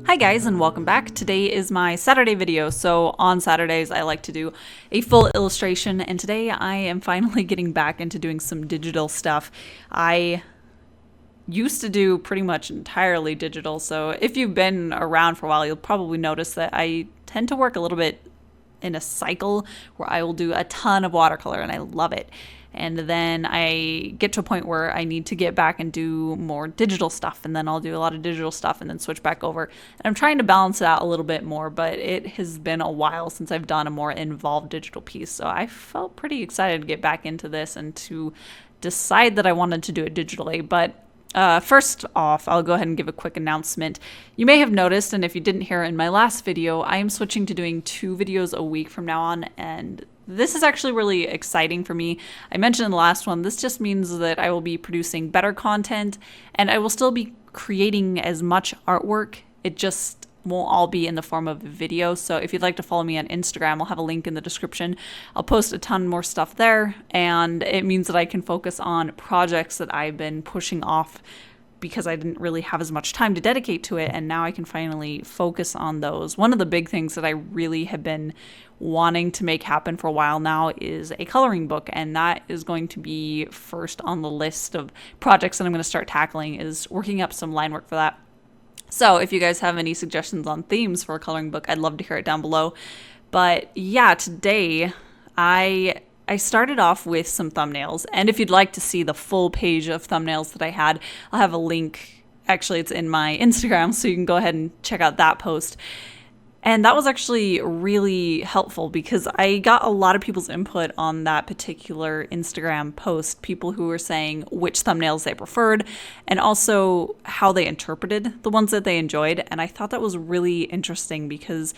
Hi guys and welcome back. Today is my Saturday video. So on Saturdays I like to do a full illustration, and today I am finally getting back into doing some digital stuff. I used to do pretty much entirely digital, so if you've been around for a while you'll probably notice that I tend to work a little bit in a cycle where I will do a ton of watercolor and I love it. And then I get to a point where I need to get back and do more digital stuff, and then I'll do a lot of digital stuff and then switch back over. And I'm trying to balance it out a little bit more, but it has been a while since I've done a more involved digital piece. So I felt pretty excited to get back into this and to decide that I wanted to do it digitally. But first off, I'll go ahead and give a quick announcement. You may have noticed, and if you didn't hear in my last video, I am switching to doing 2 videos a week from now on, and this is actually really exciting for me. I mentioned in the last one, this just means that I will be producing better content, and I will still be creating as much artwork. It just won't all be in the form of a video. So if you'd like to follow me on Instagram, I'll have a link in the description. I'll post a ton more stuff there, and it means that I can focus on projects that I've been pushing off because I didn't really have as much time to dedicate to it, and now I can finally focus on those. One of the big things that I really have been wanting to make happen for a while now is a coloring book, and that is going to be first on the list of projects that I'm going to start tackling, is working up some line work for that. So if you guys have any suggestions on themes for a coloring book, I'd love to hear it down below. But yeah, today I started off with some thumbnails, and if you'd like to see the full page of thumbnails that I had, I'll have a link. Actually, it's in my Instagram, so you can go ahead and check out that post. And that was actually really helpful because I got a lot of people's input on that particular Instagram post, people who were saying which thumbnails they preferred and also how they interpreted the ones that they enjoyed. And I thought that was really interesting because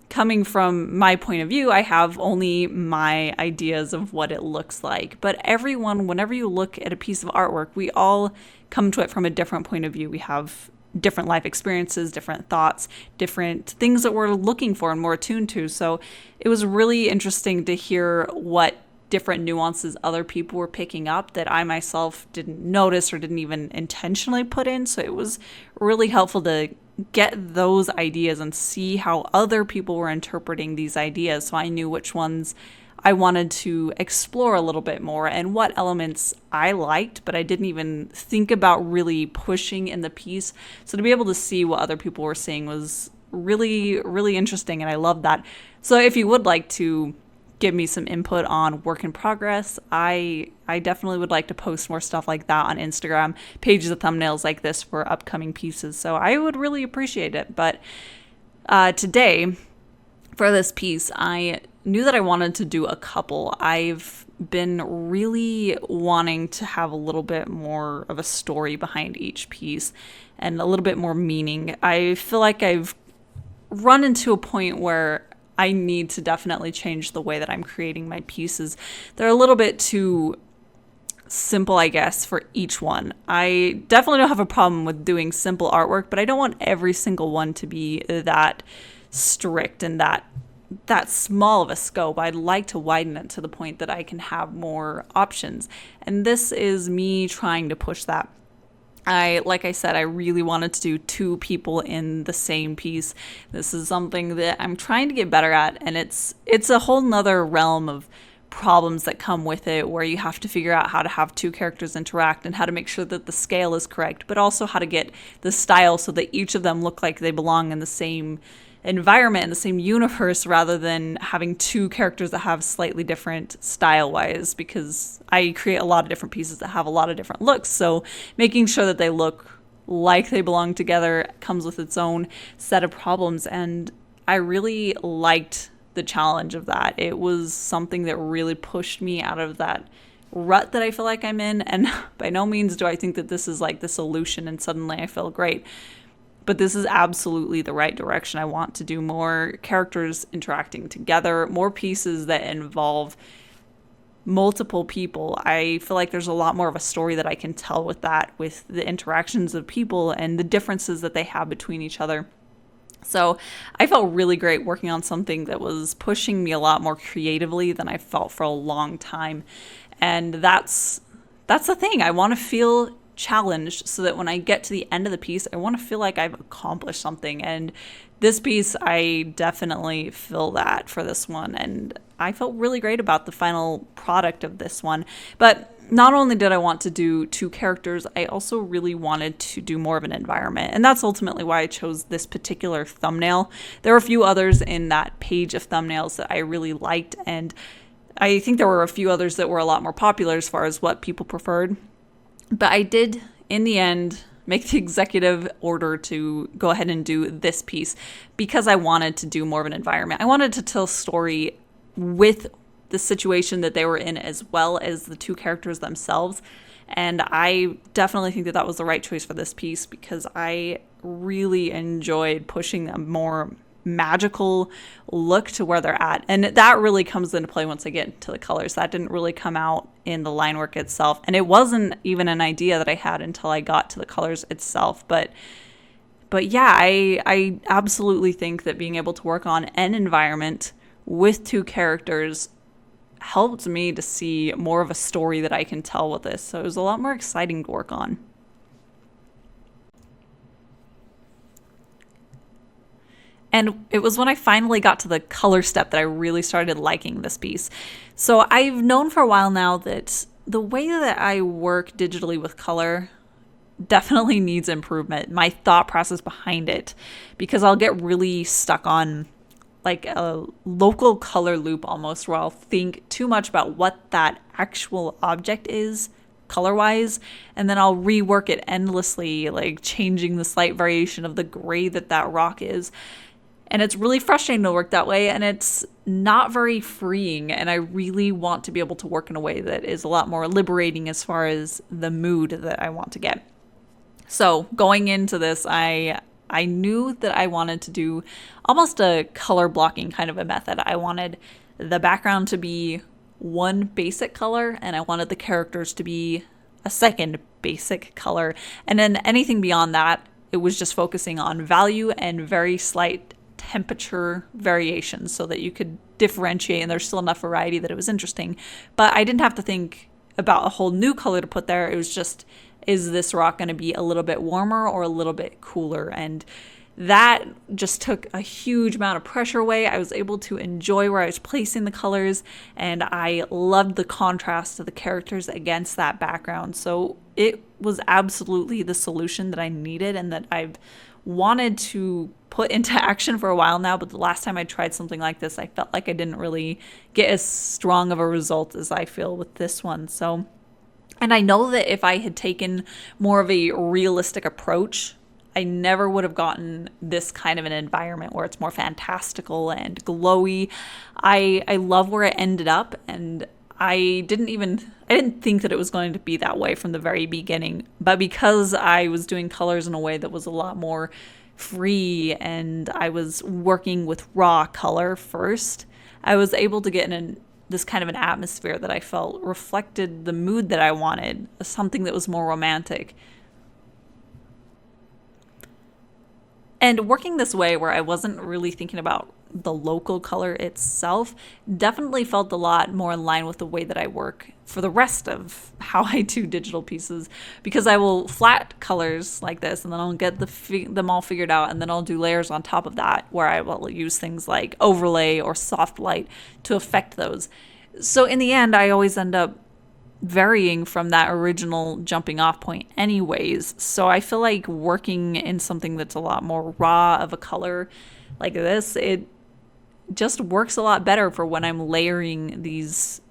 coming from my point of view, I have only my ideas of what it looks like. But everyone, whenever you look at a piece of artwork, we all come to it from a different point of view. We have different life experiences, different thoughts, different things that we're looking for and more attuned to. So it was really interesting to hear what different nuances other people were picking up that I myself didn't notice or didn't even intentionally put in. So it was really helpful to get those ideas and see how other people were interpreting these ideas, so I knew which ones I wanted to explore a little bit more and what elements I liked, but I didn't even think about really pushing in the piece. So to be able to see what other people were saying was really, really interesting, and I love that. So if you would like to give me some input on work in progress, I definitely would like to post more stuff like that on Instagram, pages of thumbnails like this for upcoming pieces. So I would really appreciate it. But today, for this piece, I knew that I wanted to do a couple. I've been really wanting to have a little bit more of a story behind each piece and a little bit more meaning. I feel like I've run into a point where I need to definitely change the way that I'm creating my pieces. They're a little bit too simple, I guess, for each one. I definitely don't have a problem with doing simple artwork, but I don't want every single one to be that strict and that small of a scope. I'd like to widen it to the point that I can have more options. And this is me trying to push that. Like I said, I really wanted to do 2 people in the same piece. This is something that I'm trying to get better at, and it's a whole nother realm of problems that come with it, where you have to figure out how to have 2 characters interact and how to make sure that the scale is correct, but also how to get the style so that each of them look like they belong in the same environment, in the same universe, rather than having 2 characters that have slightly different style-wise, because I create a lot of different pieces that have a lot of different looks. So making sure that they look like they belong together comes with its own set of problems, and I really liked the challenge of that. It was something that really pushed me out of that rut that I feel like I'm in, and by no means do I think that this is like the solution and suddenly I feel great. But this is absolutely the right direction. I want to do more characters interacting together, more pieces that involve multiple people. I feel like there's a lot more of a story that I can tell with that, with the interactions of people and the differences that they have between each other. So I felt really great working on something that was pushing me a lot more creatively than I felt for a long time. And that's the thing. I want to feel challenged so that when I get to the end of the piece, I want to feel like I've accomplished something. And this piece, I definitely feel that for this one. And I felt really great about the final product of this one. But not only did I want to do 2 characters, I also really wanted to do more of an environment. And that's ultimately why I chose this particular thumbnail. There were a few others in that page of thumbnails that I really liked, and I think there were a few others that were a lot more popular as far as what people preferred. But I did, in the end, make the executive order to go ahead and do this piece because I wanted to do more of an environment. I wanted to tell a story with the situation that they were in as well as the 2 characters themselves. And I definitely think that that was the right choice for this piece because I really enjoyed pushing a more magical look to where they're at. And that really comes into play once I get into the colors. That didn't really come out in the line work itself. And it wasn't even an idea that I had until I got to the colors itself. But yeah, I absolutely think that being able to work on an environment with 2 characters helped me to see more of a story that I can tell with this. So it was a lot more exciting to work on. And it was when I finally got to the color step that I really started liking this piece. So I've known for a while now that the way that I work digitally with color definitely needs improvement. My thought process behind it, because I'll get really stuck on like a local color loop almost, where I'll think too much about what that actual object is color-wise, and then I'll rework it endlessly, like changing the slight variation of the gray that that rock is. And it's really frustrating to work that way, and it's not very freeing, and I really want to be able to work in a way that is a lot more liberating as far as the mood that I want to get. So going into this, I knew that I wanted to do almost a color blocking kind of a method. I wanted the background to be one basic color, and I wanted the characters to be a second basic color. And then anything beyond that, it was just focusing on value and very slight temperature variations so that you could differentiate and there's still enough variety that it was interesting. But I didn't have to think about a whole new color to put there. It was just, is this rock going to be a little bit warmer or a little bit cooler? And that just took a huge amount of pressure away. I was able to enjoy where I was placing the colors, and I loved the contrast of the characters against that background. So it was absolutely the solution that I needed and that I've wanted to put into action for a while now. But the last time I tried something like this, I felt like I didn't really get as strong of a result as I feel with this one. So, and I know that if I had taken more of a realistic approach, I never would have gotten this kind of an environment where it's more fantastical and glowy. I love where it ended up, and I didn't think that it was going to be that way from the very beginning. But because I was doing colors in a way that was a lot more free and I was working with raw color first, I was able to get in this kind of an atmosphere that I felt reflected the mood that I wanted, something that was more romantic. And working this way where I wasn't really thinking about the local color itself definitely felt a lot more in line with the way that I work for the rest of how I do digital pieces, because I will flat colors like this and then I'll get them all figured out, and then I'll do layers on top of that where I will use things like overlay or soft light to affect those. So in the end, I always end up varying from that original jumping off point anyways. So I feel like working in something that's a lot more raw of a color like this, it just works a lot better for when I'm layering these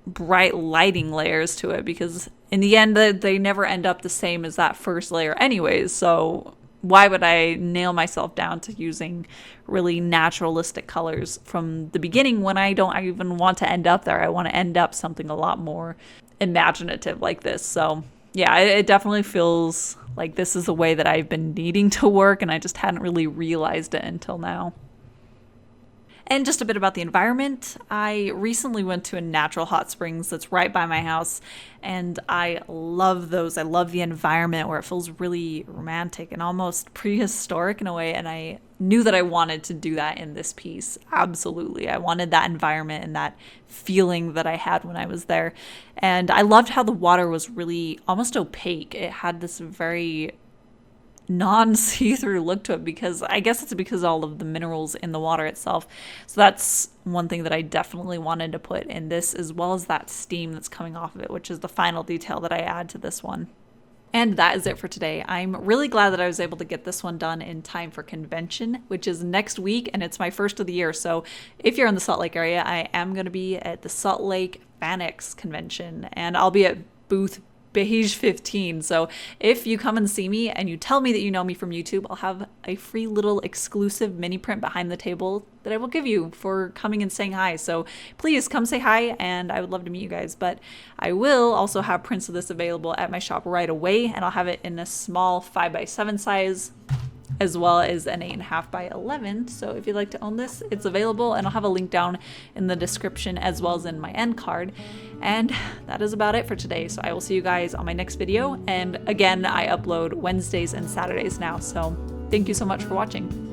bright lighting layers to it, because in the end they never end up the same as that first layer anyways. So why would I nail myself down to using really naturalistic colors from the beginning when I don't even want to end up there? I want to end up something a lot more imaginative like this. So yeah, it definitely feels like this is a way that I've been needing to work, and I just hadn't really realized it until now. And just a bit about the environment. I recently went to a natural hot springs that's right by my house, and I love those. I love the environment where it feels really romantic and almost prehistoric in a way, and I knew that I wanted to do that in this piece. Absolutely. I wanted that environment and that feeling that I had when I was there. And I loved how the water was really almost opaque. It had this very non-see-through look to it, because I guess it's because all of the minerals in the water itself. So that's one thing that I definitely wanted to put in this, as well as that steam that's coming off of it, which is the final detail that I add to this one. And that is it for today. I'm really glad that I was able to get this one done in time for convention, which is next week, and it's my first of the year. So if you're in the Salt Lake area, I am going to be at the Salt Lake FanX convention, and I'll be at booth Beige 15. So if you come and see me and you tell me that you know me from YouTube, I'll have a free little exclusive mini print behind the table that I will give you for coming and saying hi. So please come say hi, and I would love to meet you guys. But I will also have prints of this available at my shop right away, and I'll have it in a small 5x7 size, as well as an 8.5x11. So if you'd like to own this, it's available, and I'll have a link down in the description as well as in my end card. And that is about it for today. So I will see you guys on my next video. And again, I upload Wednesdays and Saturdays now. So thank you so much for watching.